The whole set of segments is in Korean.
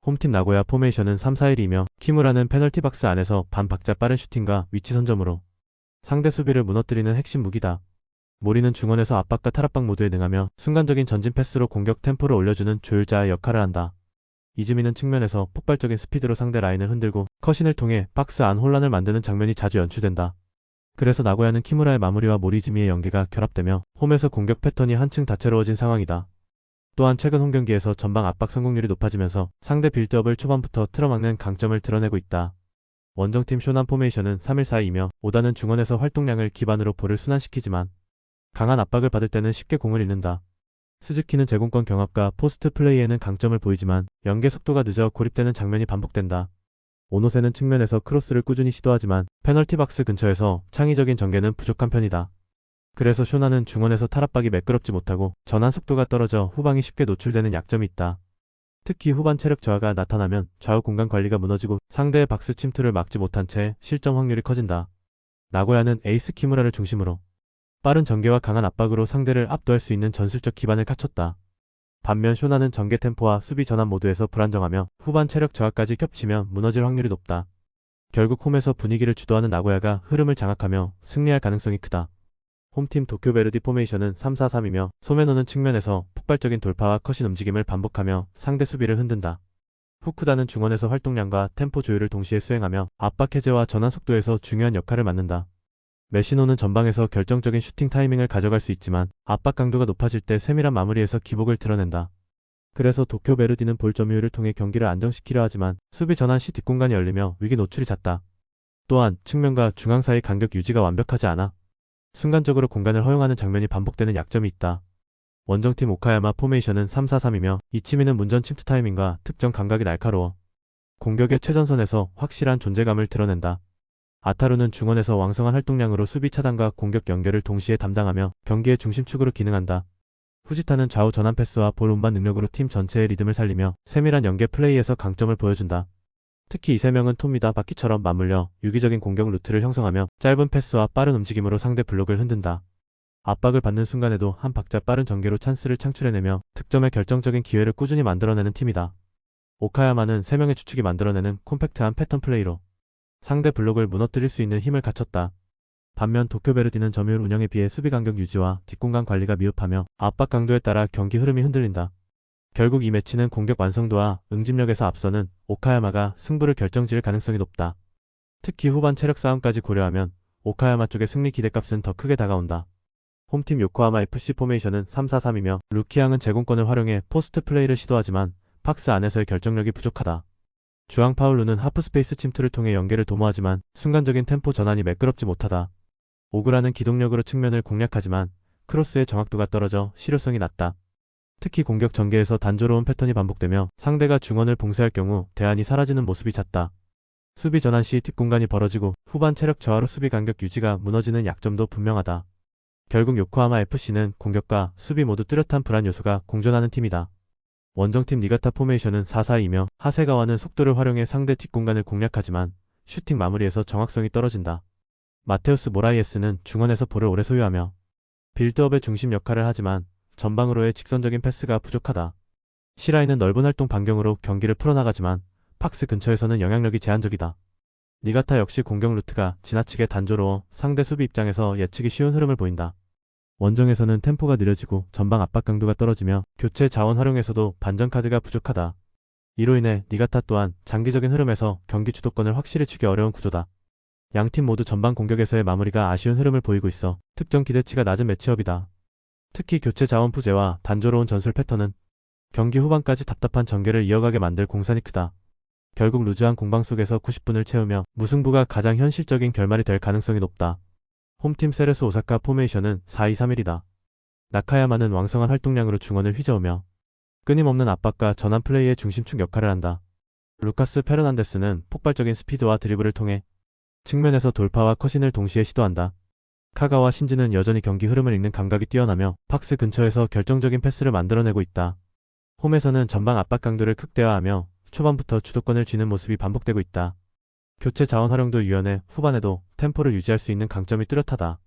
홈팀 나고야 포메이션은 3-4-1이며 키무라는 페널티 박스 안에서 반박자 빠른 슈팅과 위치 선점으로 상대 수비를 무너뜨리는 핵심 무기다. 모리는 중원에서 압박과 탈압박 모두에 능하며 순간적인 전진 패스로 공격 템포를 올려주는 조율자의 역할을 한다. 이즈미는 측면에서 폭발적인 스피드로 상대 라인을 흔들고 컷신을 통해 박스 안 혼란을 만드는 장면이 자주 연출된다. 그래서 나고야는 키무라의 마무리와 모리 이즈미의 연계가 결합되며 홈에서 공격 패턴이 한층 다채로워진 상황이다. 또한 최근 홈경기에서 전방 압박 성공률이 높아지면서 상대 빌드업을 초반부터 틀어막는 강점을 드러내고 있다. 원정팀 쇼난 포메이션은 3-1-4-2이며 오다는 중원에서 활동량을 기반으로 볼을 순환시키지만 강한 압박을 받을 때는 쉽게 공을 잃는다. 스즈키는 제공권 경합과 포스트 플레이에는 강점을 보이지만 연계 속도가 늦어 고립되는 장면이 반복된다. 오노세는 측면에서 크로스를 꾸준히 시도하지만 페널티 박스 근처에서 창의적인 전개는 부족한 편이다. 그래서 쇼나는 중원에서 탈압박이 매끄럽지 못하고 전환 속도가 떨어져 후방이 쉽게 노출되는 약점이 있다. 특히 후반 체력 저하가 나타나면 좌우 공간 관리가 무너지고 상대의 박스 침투를 막지 못한 채 실점 확률이 커진다. 나고야는 에이스 키무라를 중심으로 빠른 전개와 강한 압박으로 상대를 압도할 수 있는 전술적 기반을 갖췄다. 반면 쇼나는 전개 템포와 수비 전환 모드에서 불안정하며 후반 체력 저하까지 겹치면 무너질 확률이 높다. 결국 홈에서 분위기를 주도하는 나고야가 흐름을 장악하며 승리할 가능성이 크다. 홈팀 도쿄 베르디 포메이션은 3-4-3이며 소메노는 측면에서 폭발적인 돌파와 컷인 움직임을 반복하며 상대 수비를 흔든다. 후쿠다는 중원에서 활동량과 템포 조율을 동시에 수행하며 압박 해제와 전환 속도에서 중요한 역할을 맡는다. 메시노는 전방에서 결정적인 슈팅 타이밍을 가져갈 수 있지만 압박 강도가 높아질 때 세밀한 마무리에서 기복을 드러낸다. 그래서 도쿄 베르디는 볼 점유율을 통해 경기를 안정시키려 하지만 수비 전환 시 뒷공간이 열리며 위기 노출이 잦다. 또한 측면과 중앙 사이 간격 유지가 완벽하지 않아 순간적으로 공간을 허용하는 장면이 반복되는 약점이 있다. 원정팀 오카야마 포메이션은 3-4-3이며 이치미는 문전 침투 타이밍과 특정 감각이 날카로워 공격의 최전선에서 확실한 존재감을 드러낸다. 아타루는 중원에서 왕성한 활동량으로 수비 차단과 공격 연결을 동시에 담당하며 경기의 중심축으로 기능한다. 후지타는 좌우 전환 패스와 볼 운반 능력으로 팀 전체의 리듬을 살리며 세밀한 연계 플레이에서 강점을 보여준다. 특히 이 세 명은 톰미다 바퀴처럼 맞물려 유기적인 공격 루트를 형성하며 짧은 패스와 빠른 움직임으로 상대 블록을 흔든다. 압박을 받는 순간에도 한 박자 빠른 전개로 찬스를 창출해내며 득점의 결정적인 기회를 꾸준히 만들어내는 팀이다. 오카야마는 3명의 주축이 만들어내는 콤팩트한 패턴 플레이로 상대 블록을 무너뜨릴 수 있는 힘을 갖췄다. 반면 도쿄 베르디는 점유율 운영에 비해 수비 간격 유지와 뒷공간 관리가 미흡하며 압박 강도에 따라 경기 흐름이 흔들린다. 결국 이 매치는 공격 완성도와 응집력에서 앞서는 오카야마가 승부를 결정지을 가능성이 높다. 특히 후반 체력 싸움까지 고려하면 오카야마 쪽의 승리 기대값은 더 크게 다가온다. 홈팀 요코하마 FC 포메이션은 3-4-3이며 루키앙은 제공권을 활용해 포스트 플레이를 시도하지만 박스 안에서의 결정력이 부족하다. 주앙 파울루는 하프스페이스 침투를 통해 연계를 도모하지만 순간적인 템포 전환이 매끄럽지 못하다. 오그라는 기동력으로 측면을 공략하지만 크로스의 정확도가 떨어져 실효성이 낮다. 특히 공격 전개에서 단조로운 패턴이 반복되며 상대가 중원을 봉쇄할 경우 대안이 사라지는 모습이 잦다. 수비 전환 시 뒷공간이 벌어지고 후반 체력 저하로 수비 간격 유지가 무너지는 약점도 분명하다. 결국 요코하마 FC는 공격과 수비 모두 뚜렷한 불안 요소가 공존하는 팀이다. 원정팀 니가타 포메이션은 4-4-2이며 하세가와는 속도를 활용해 상대 뒷공간을 공략하지만 슈팅 마무리에서 정확성이 떨어진다. 마테우스 모라이에스는 중원에서 볼을 오래 소유하며 빌드업의 중심 역할을 하지만 전방으로의 직선적인 패스가 부족하다. 시라이는 넓은 활동 반경으로 경기를 풀어나가지만 박스 근처에서는 영향력이 제한적이다. 니가타 역시 공격 루트가 지나치게 단조로워 상대 수비 입장에서 예측이 쉬운 흐름을 보인다. 원정에서는 템포가 느려지고 전방 압박 강도가 떨어지며 교체 자원 활용에서도 반전 카드가 부족하다. 이로 인해 니가타 또한 장기적인 흐름에서 경기 주도권을 확실히 쥐기 어려운 구조다. 양팀 모두 전방 공격에서의 마무리가 아쉬운 흐름을 보이고 있어 특정 기대치가 낮은 매치업이다. 특히 교체 자원 부재와 단조로운 전술 패턴은 경기 후반까지 답답한 전개를 이어가게 만들 공산이 크다. 결국 루즈한 공방 속에서 90분을 채우며 무승부가 가장 현실적인 결말이 될 가능성이 높다. 홈팀 세레스 오사카 포메이션은 4-2-3-1이다. 나카야마는 왕성한 활동량으로 중원을 휘저으며 끊임없는 압박과 전환 플레이의 중심축 역할을 한다. 루카스 페르난데스는 폭발적인 스피드와 드리블을 통해 측면에서 돌파와 컷인을 동시에 시도한다. 카가와 신지는 여전히 경기 흐름을 읽는 감각이 뛰어나며 박스 근처에서 결정적인 패스를 만들어내고 있다. 홈에서는 전방 압박 강도를 극대화하며 초반부터 주도권을 쥐는 모습이 반복되고 있다. 교체 자원 활용도 유연해 후반에도 템포를 유지할 수 있는 강점이 뚜렷하다.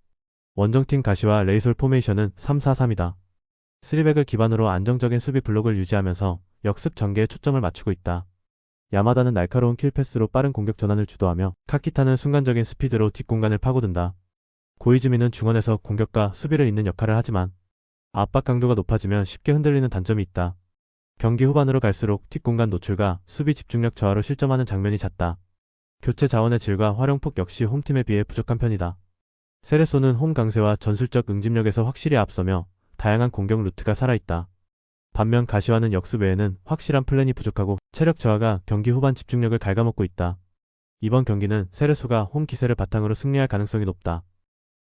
원정팀 가시와 레이솔 포메이션은 3-4-3이다. 3백을 기반으로 안정적인 수비 블록을 유지하면서 역습 전개에 초점을 맞추고 있다. 야마다는 날카로운 킬패스로 빠른 공격 전환을 주도하며 카키타는 순간적인 스피드로 뒷공간을 파고든다. 고이즈미는 중원에서 공격과 수비를 잇는 역할을 하지만 압박 강도가 높아지면 쉽게 흔들리는 단점이 있다. 경기 후반으로 갈수록 뒷공간 노출과 수비 집중력 저하로 실점하는 장면이 잦다. 교체 자원의 질과 활용폭 역시 홈팀에 비해 부족한 편이다. 세레소는 홈 강세와 전술적 응집력에서 확실히 앞서며 다양한 공격 루트가 살아있다. 반면 가시화는 역습 외에는 확실한 플랜이 부족하고 체력 저하가 경기 후반 집중력을 갉아먹고 있다. 이번 경기는 세레소가 홈 기세를 바탕으로 승리할 가능성이 높다.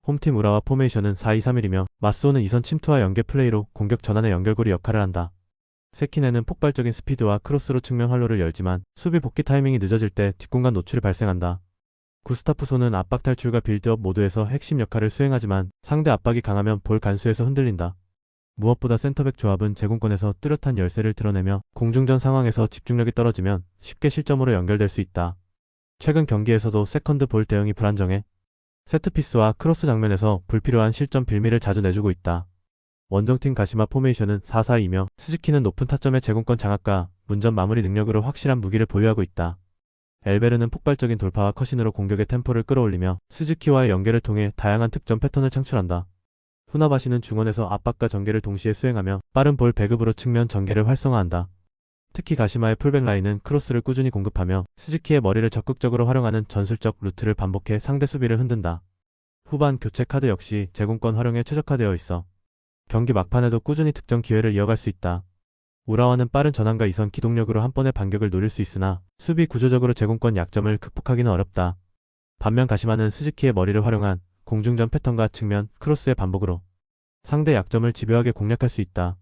홈팀 우라와 포메이션은 4-2-3-1이며 마스오는 이선 침투와 연계 플레이로 공격 전환의 연결고리 역할을 한다. 세키네는 폭발적인 스피드와 크로스로 측면 활로를 열지만 수비 복귀 타이밍이 늦어질 때 뒷공간 노출이 발생한다. 구스타프소는 압박 탈출과 빌드업 모두에서 핵심 역할을 수행하지만 상대 압박이 강하면 볼 간수에서 흔들린다. 무엇보다 센터백 조합은 제공권에서 뚜렷한 열세를 드러내며 공중전 상황에서 집중력이 떨어지면 쉽게 실점으로 연결될 수 있다. 최근 경기에서도 세컨드 볼 대응이 불안정해 세트피스와 크로스 장면에서 불필요한 실점 빌미를 자주 내주고 있다. 원정팀 가시마 포메이션은 4-4-2며 스즈키는 높은 타점의 제공권 장악과 문전 마무리 능력으로 확실한 무기를 보유하고 있다. 엘베르는 폭발적인 돌파와 컷신으로 공격의 템포를 끌어올리며 스즈키와의 연계를 통해 다양한 득점 패턴을 창출한다. 후나바시는 중원에서 압박과 전개를 동시에 수행하며 빠른 볼 배급으로 측면 전개를 활성화한다. 특히 가시마의 풀백 라인은 크로스를 꾸준히 공급하며 스즈키의 머리를 적극적으로 활용하는 전술적 루트를 반복해 상대 수비를 흔든다. 후반 교체 카드 역시 제공권 활용에 최적화되어 있어 경기 막판에도 꾸준히 득점 기회를 이어갈 수 있다. 우라와는 빠른 전환과 이선 기동력으로 한 번의 반격을 노릴 수 있으나 수비 구조적으로 제공권 약점을 극복하기는 어렵다. 반면 가시마는 스즈키의 머리를 활용한 공중전 패턴과 측면, 크로스의 반복으로 상대 약점을 집요하게 공략할 수 있다.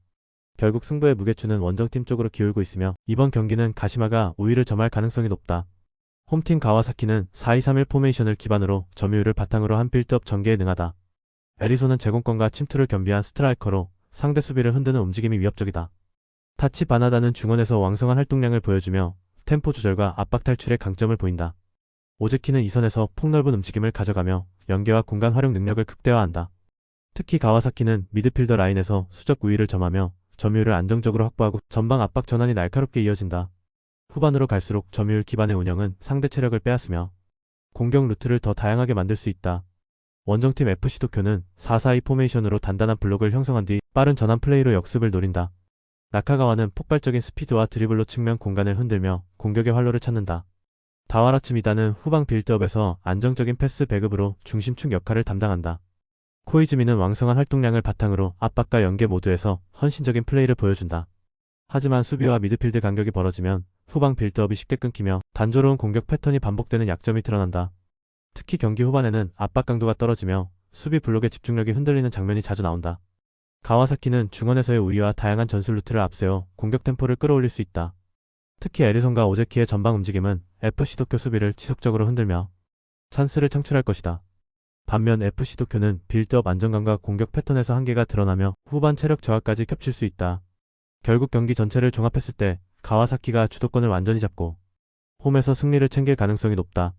결국 승부의 무게추는 원정팀 쪽으로 기울고 있으며 이번 경기는 가시마가 우위를 점할 가능성이 높다. 홈팀 가와사키는 4-2-3-1 포메이션을 기반으로 점유율을 바탕으로 한 빌드업 전개에 능하다. 에리소는 제공권과 침투를 겸비한 스트라이커로 상대 수비를 흔드는 움직임이 위협적이다. 타치 바나다는 중원에서 왕성한 활동량을 보여주며 템포 조절과 압박 탈출의 강점을 보인다. 오즈키는 이선에서 폭넓은 움직임을 가져가며 연계와 공간 활용 능력을 극대화한다. 특히 가와사키는 미드필더 라인에서 수적 우위를 점하며 점유율을 안정적으로 확보하고 전방 압박 전환이 날카롭게 이어진다. 후반으로 갈수록 점유율 기반의 운영은 상대 체력을 빼앗으며 공격 루트를 더 다양하게 만들 수 있다. 원정팀 FC 도쿄는 4-4-2 포메이션으로 단단한 블록을 형성한 뒤 빠른 전환 플레이로 역습을 노린다. 나카가와는 폭발적인 스피드와 드리블로 측면 공간을 흔들며 공격의 활로를 찾는다. 다와라츠미다는 후방 빌드업에서 안정적인 패스 배급으로 중심축 역할을 담당한다. 코이즈미는 왕성한 활동량을 바탕으로 압박과 연계 모두에서 헌신적인 플레이를 보여준다. 하지만 수비와 미드필드 간격이 벌어지면 후방 빌드업이 쉽게 끊기며 단조로운 공격 패턴이 반복되는 약점이 드러난다. 특히 경기 후반에는 압박 강도가 떨어지며 수비 블록의 집중력이 흔들리는 장면이 자주 나온다. 가와사키는 중원에서의 우위와 다양한 전술 루트를 앞세워 공격 템포를 끌어올릴 수 있다. 특히 에리손과 오제키의 전방 움직임은 FC 도쿄 수비를 지속적으로 흔들며 찬스를 창출할 것이다. 반면 FC 도쿄는 빌드업 안정감과 공격 패턴에서 한계가 드러나며 후반 체력 저하까지 겹칠 수 있다. 결국 경기 전체를 종합했을 때 가와사키가 주도권을 완전히 잡고 홈에서 승리를 챙길 가능성이 높다.